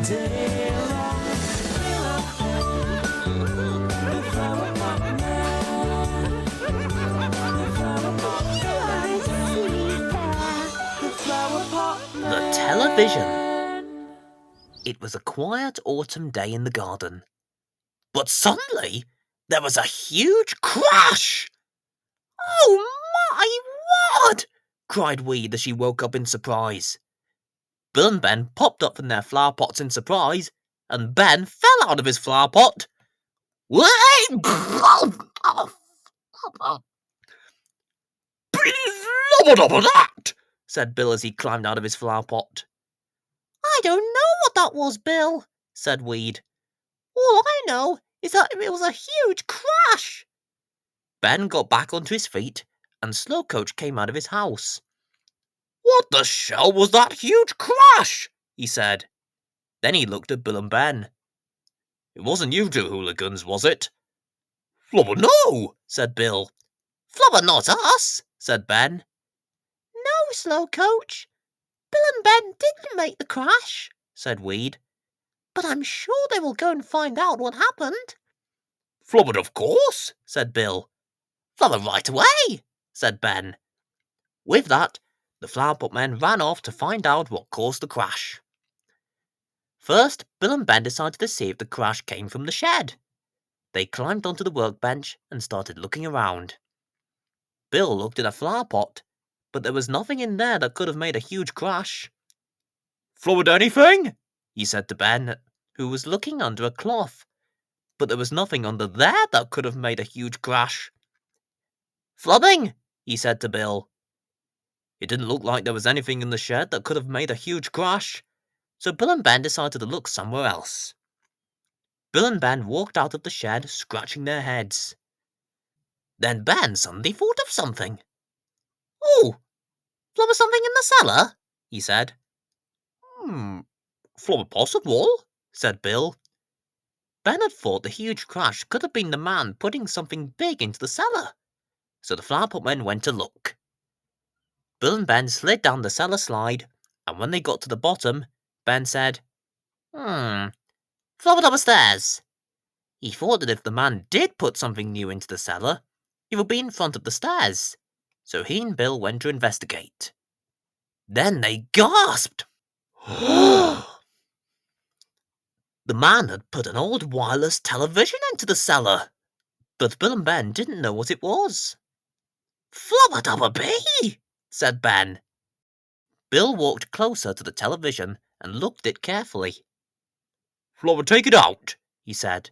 day long. The flower pot man. The flower pot man. The flower pot man. The television. It was a quiet autumn day in the garden. But suddenly, there was a huge crash! "Oh my word!" cried Weed as she woke up in surprise. Bill and Ben popped up from their flower pots in surprise, and Ben fell out of his flower pot. "That," said Bill as he climbed out of his flower pot. "I don't know what that was, Bill," said Weed. "All I know is that it was a huge crash." Ben got back onto his feet, and Slowcoach came out of his house. "What the shell was that huge crash?" he said. Then he looked at Bill and Ben. "It wasn't you two hooligans, was it?" "Flubber, no," said Bill. "Flubber, not us," said Ben. "No, Slowcoach. Bill and Ben didn't make the crash," said Weed. "But I'm sure they will go and find out what happened." "Flubber, of course," said Bill. "Flubber right away," said Ben. With that, the flower pot men ran off to find out what caused the crash. First, Bill and Ben decided to see if the crash came from the shed. They climbed onto the workbench and started looking around. Bill looked in a flower pot, but there was nothing in there that could have made a huge crash. "Flubbered anything?" he said to Ben, who was looking under a cloth, but there was nothing under there that could have made a huge crash. "Flubbing," he said to Bill. It didn't look like there was anything in the shed that could have made a huge crash, so Bill and Ben decided to look somewhere else. Bill and Ben walked out of the shed, scratching their heads. Then Ben suddenly thought of something. "Oh, flubber something in the cellar?" he said. "Flubber possible," said Bill. Ben had thought the huge crash could have been the man putting something big into the cellar, so the flower pot men went to look. Bill and Ben slid down the cellar slide, and when they got to the bottom, Ben said, "Flubber upstairs." He thought that if the man did put something new into the cellar, he would be in front of the stairs, so he and Bill went to investigate. Then they gasped. The man had put an old wireless television into the cellar, but Bill and Ben didn't know what it was. "Flubber-dubber-bee," said Ben. Bill walked closer to the television and looked at it carefully. "Flubber, take it out," he said.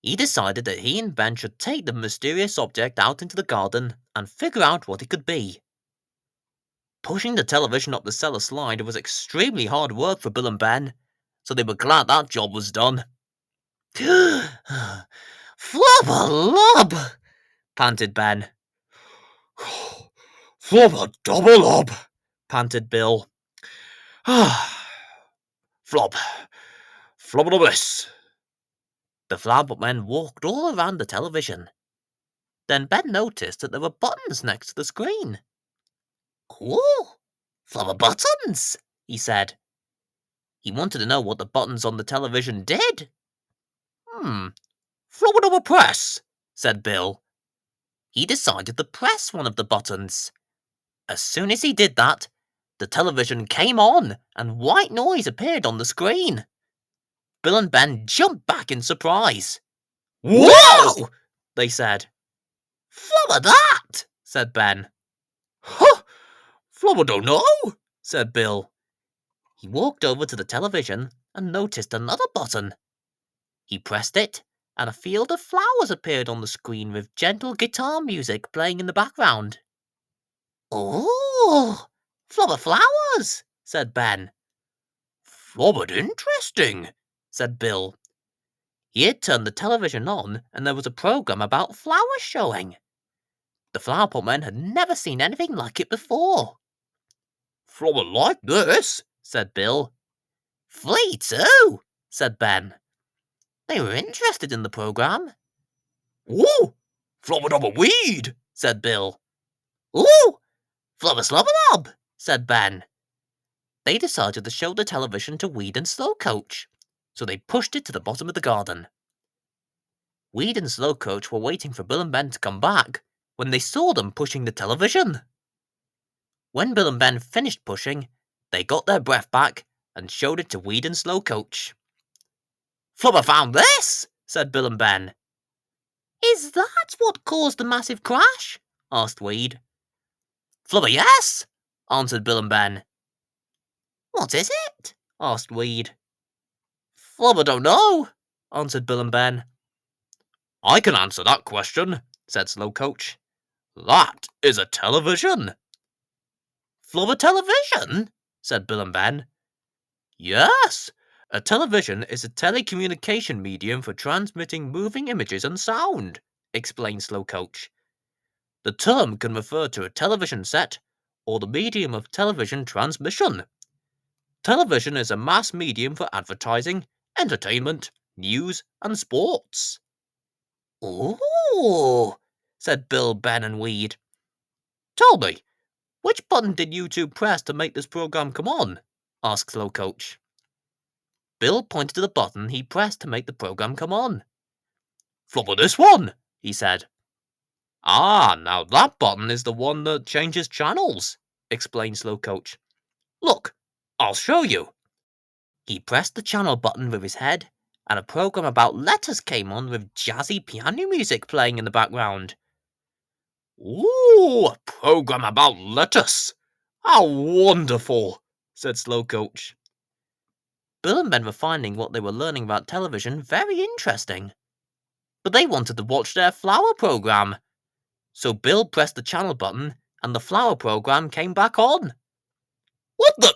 He decided that he and Ben should take the mysterious object out into the garden and figure out what it could be. Pushing the television up the cellar slide was extremely hard work for Bill and Ben, so they were glad that job was done. "Flubber-lub," panted Ben. "Flubber-double-lub," panted Bill. Flubber-this." The flower pot men walked all around the television. Then Ben noticed that there were buttons next to the screen. "Oh, flubber buttons," he said. He wanted to know what the buttons on the television did. "Flubber press," said Bill. He decided to press one of the buttons. As soon as he did that, the television came on and white noise appeared on the screen. Bill and Ben jumped back in surprise. "Whoa!" they said. "Flubber that," said Ben. "Huh! Flubber don't know," said Bill. He walked over to the television and noticed another button. He pressed it, and a field of flowers appeared on the screen with gentle guitar music playing in the background. "Oh, flubber flowers," said Ben. "Flubbered interesting," said Bill. He had turned the television on, and there was a program about flowers showing. The flower pot men had never seen anything like it before. "Flubber like this," said Bill. "Flea too," said Ben. They were interested in the program. "Ooh, flubber-dubber-weed," said Bill. "Ooh, flubber-slubber-lub," said Ben. They decided to show the television to Weed and Slowcoach, so they pushed it to the bottom of the garden. Weed and Slowcoach were waiting for Bill and Ben to come back when they saw them pushing the television. When Bill and Ben finished pushing, they got their breath back and showed it to Weed and Slowcoach. "Flubber found this," said Bill and Ben. "Is that what caused the massive crash?" asked Weed. "Flubber, yes," answered Bill and Ben. "What is it?" asked Weed. "Flubber don't know," answered Bill and Ben. "I can answer that question," said Slowcoach. "That is a television." "Flubber television?" said Bill and Ben. "Yes, a television is a telecommunication medium for transmitting moving images and sound," explained Slowcoach. "The term can refer to a television set or the medium of television transmission. Television is a mass medium for advertising, entertainment, news, and sports." "Ooh," said Bill, Ben, and Weed. "Tell me, which button did you two press to make this program come on?" asked Slowcoach. Bill pointed to the button he pressed to make the program come on. "Flubber this one," he said. "Ah, now that button is the one that changes channels," explained Slowcoach. "Look, I'll show you." He pressed the channel button with his head, and a program about letters came on with jazzy piano music playing in the background. "Ooh, a program about lettuce! How wonderful!" said Slowcoach. Bill and Ben were finding what they were learning about television very interesting. But they wanted to watch their flower program. So Bill pressed the channel button, and the flower program came back on. "What the?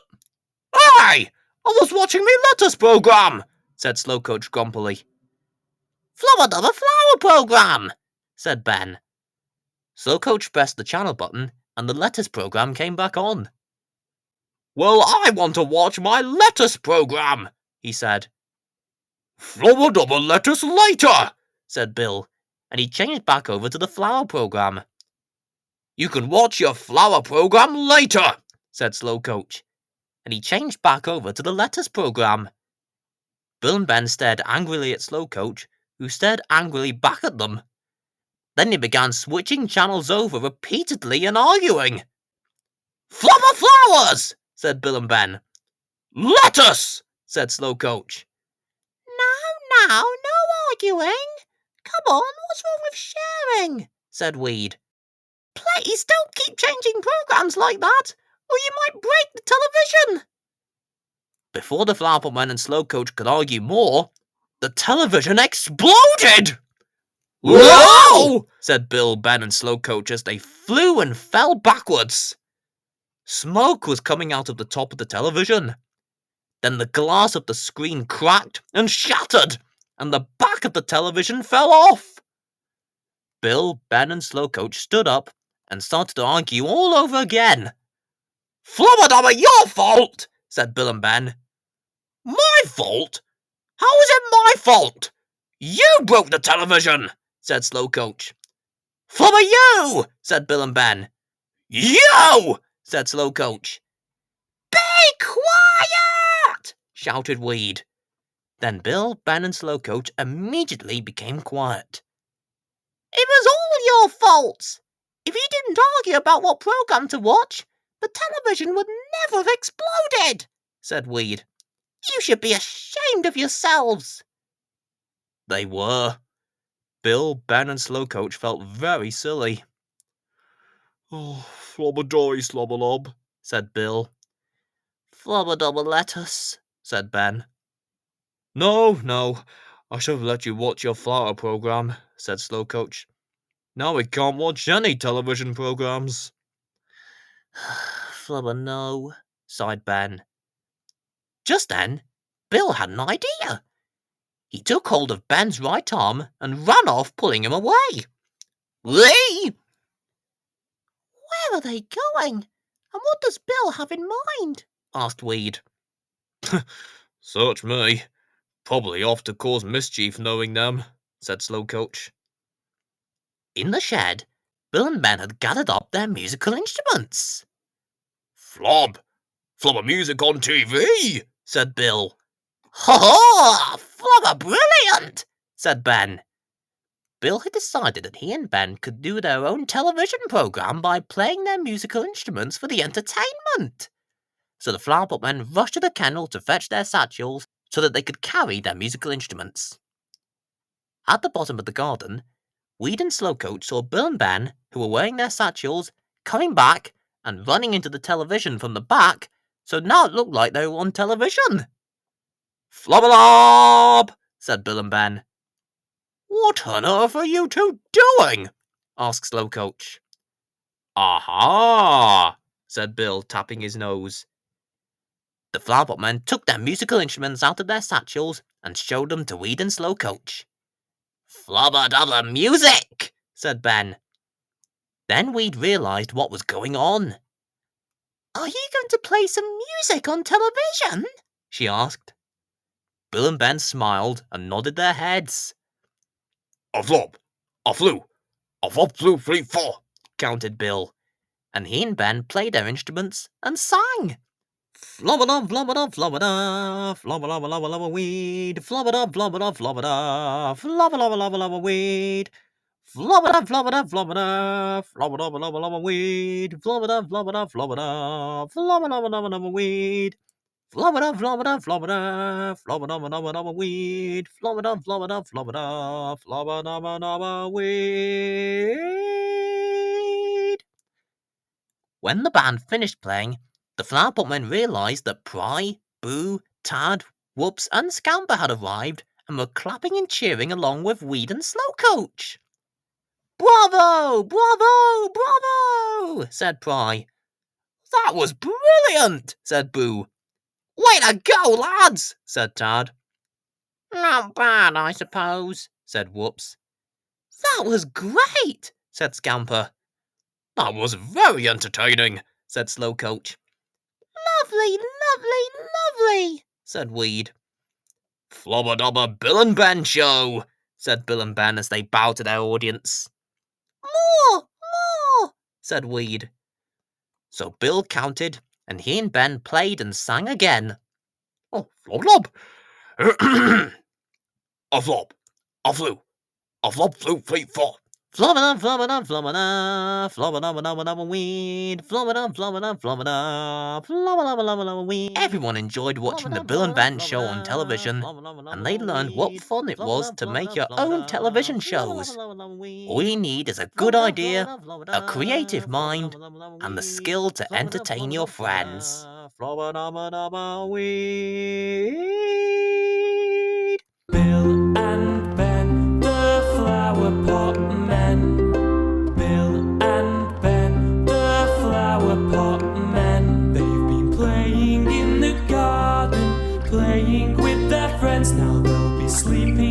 Hey! I was watching me lettuce program!" said Slowcoach grumpily. "Flubber dubber flower program!" said Ben. Slowcoach pressed the channel button, and the lettuce program came back on. "Well, I want to watch my lettuce program," he said. "Flubber dubber lettuce later," said Bill, and he changed back over to the flower program. "You can watch your flower program later," said Slowcoach, and he changed back over to the lettuce program. Bill and Ben stared angrily at Slowcoach, who stared angrily back at them. Then they began switching channels over repeatedly and arguing. "Flubber flowers!" said Bill and Ben. "Lettuce!" said Slowcoach. Now, no arguing. Come on, what's wrong with sharing?" said Weed. "Please don't keep changing programs like that, or you might break the television." Before the Flowerpot Man and Slowcoach could argue more, the television exploded! "Whoa!" said Bill, Ben, and Slowcoach as they flew and fell backwards. Smoke was coming out of the top of the television. Then the glass of the screen cracked and shattered, and the back of the television fell off. Bill, Ben, and Slowcoach stood up and started to argue all over again. "Flubber your fault!" said Bill and Ben. "My fault? How is it my fault? You broke the television!" said Slowcoach. "Flubber you!" said Bill and Ben. "You!" said Slowcoach. "Be quiet!" shouted Weed. Then Bill, Ben, and Slowcoach immediately became quiet. "It was all your fault. If you didn't argue about what program to watch, the television would never have exploded," said Weed. "You should be ashamed of yourselves." They were. Bill, Ben, and Slowcoach felt very silly. "Oh, flobberdory slobberlob," said Bill. "Flobberdobber lettuce," said Ben. No, I should have let you watch your flower program," said Slowcoach. "Now we can't watch any television programs." "Flubber no," sighed Ben. Just then, Bill had an idea. He took hold of Ben's right arm and ran off, pulling him away. "Lee!" "Where are they going? And what does Bill have in mind?" asked Weed. "Search me. Probably off to cause mischief knowing them," said Slowcoach. In the shed, Bill and Ben had gathered up their musical instruments. "Flob, Flubber music on TV, said Bill. Ha ha! Flubber brilliant, said Ben. Bill had decided that he and Ben could do their own television program by playing their musical instruments for the entertainment. So the Flower Pot Men rushed to the kennel to fetch their satchels so that they could carry their musical instruments. At the bottom of the garden, Weed and Slowcoach saw Bill and Ben, who were wearing their satchels, coming back and running into the television from the back, so now it looked like they were on television. Flubber-lob, said Bill and Ben. What on earth are you two doing? Asked Slowcoach. Aha, said Bill, tapping his nose. The Flower Pot Men took their musical instruments out of their satchels and showed them to Weed and Slowcoach. Flubber-dubber music, said Ben. Then Weed realised what was going on. Are you going to play some music on television? She asked. Bill and Ben smiled and nodded their heads. A flop, a flew, a flop, flew, 3, 4, counted Bill, and he and Ben played their instruments and sang. Flubber-dub, flubber-dub, flubber-dub, flubber-dub, flubber-dub, weed, flubber-dub, flubber-dub, flubber-dub, flubber-dub, flubber-dub, weed, flubber-dub, flubber-dub, flubber-dub, flubber-dub, flubber-dub, weed, flubber-dub, flubber-dub, flubber-dub, flubber-dub, flubber-dub, weed, flubber-dub, flubber-dub, flubber-dub, flubber-dub, flubber-dub, weed, flubber-dub, flubber-dub, flubber-dub, flubber-dub, flubber-dub, weed. When the band finished playing, the Flower Pot Men realised that Pry, Boo, Tad, Whoops and Scamper had arrived and were clapping and cheering along with Weed and Slowcoach. Bravo! Bravo! Bravo! Said Pry. That was brilliant! Said Boo. Way to go, lads! Said Tad. Not bad, I suppose, said Whoops. That was great! Said Scamper. That was very entertaining, said Slowcoach. Lovely, lovely, lovely, said Weed. Flubber-dubber Bill and Ben show, said Bill and Ben as they bowed to their audience. More, more, said Weed. So Bill counted, and he and Ben played and sang again. Oh, flub-lob. A flop, a flew, a flop, flew, 3, 4. Flubber-dub, flubber-dub, flubber-dub, flubber-dub, weed, flubber-dub, flubber-dub, flubber-dub, flubber-dub, weed. Everyone enjoyed watching the Bill and Ben show on television, and they learned what fun it was to make your own television shows. All you need is a good idea, a creative mind, and the skill to entertain your friends. Bill and Ben, the Flower Pot Men. Bill and Ben, the Flower Pot Men. They've been playing in the garden, playing with their friends. Now they'll be sleeping